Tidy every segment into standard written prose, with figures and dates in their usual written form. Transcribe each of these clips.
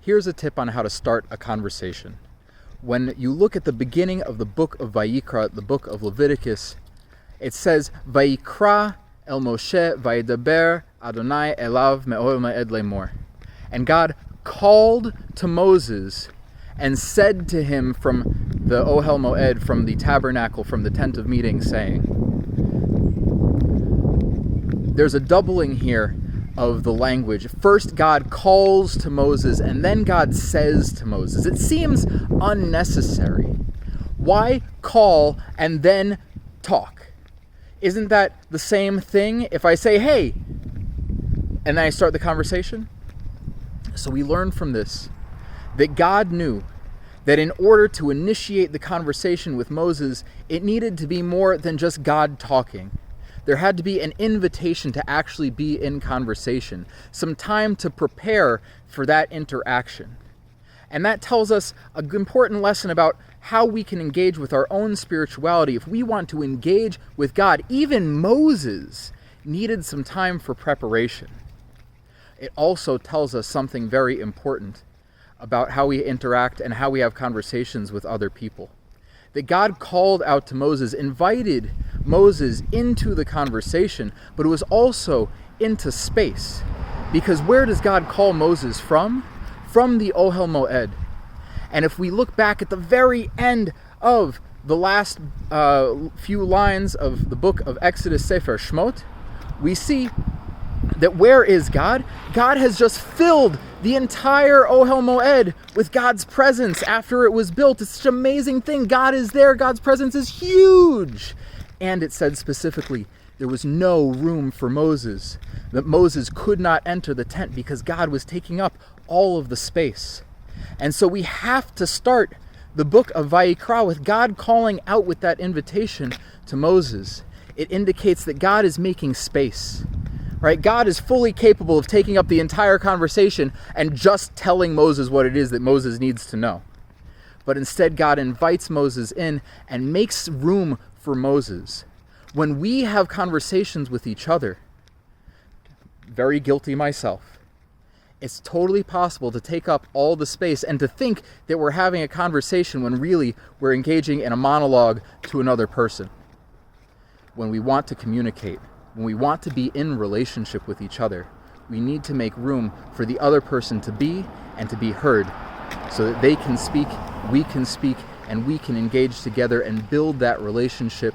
Here's a tip on how to start a conversation. When you look at the beginning of the book of Vayikrah, the book of Leviticus, it says, Vayikrah el Moshe vayidaber Adonai elav me'ohel ma'ed lemor. And God called to Moses and said to him from the Ohel Moed, from the tabernacle, from the tent of meeting, saying, there's a doubling here of the language. First, God calls to Moses, and then God says to Moses. It seems unnecessary. Why call and then talk? Isn't that the same thing if I say, hey, and then I start the conversation? So we learn from this that God knew that in order to initiate the conversation with Moses, it needed to be more than just God talking. There had to be an invitation to actually be in conversation, some time to prepare for that interaction. And that tells us an important lesson about how we can engage with our own spirituality. If we want to engage with God, even Moses needed some time for preparation. It also tells us something very important about how we interact and how we have conversations with other people. That God called out to Moses, invited Moses into the conversation, but it was also into space. Because where does God call Moses from? From the Ohel Moed. And if we look back at the very end of the last few lines of the book of Exodus, Sefer Shmot, we see that where is God? God has just filled the entire Ohel Moed with God's presence after it was built. It's such an amazing thing. God is there. God's presence is huge. And it said specifically, there was no room for Moses, that Moses could not enter the tent because God was taking up all of the space. And so we have to start the book of Vayikrah with God calling out with that invitation to Moses. It indicates that God is making space. Right? God is fully capable of taking up the entire conversation and just telling Moses what it is that Moses needs to know. But instead, God invites Moses in and makes room for Moses. When we have conversations with each other, very guilty myself, it's totally possible to take up all the space and to think that we're having a conversation when really we're engaging in a monologue to another person. When we want to communicate, when we want to be in relationship with each other, we need to make room for the other person to be and to be heard so that they can speak, we can speak, and we can engage together and build that relationship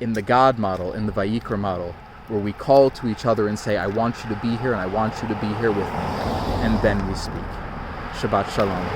in the God model, in the Vayikrah model, where we call to each other and say, I want you to be here and I want you to be here with me. And then we speak. Shabbat Shalom.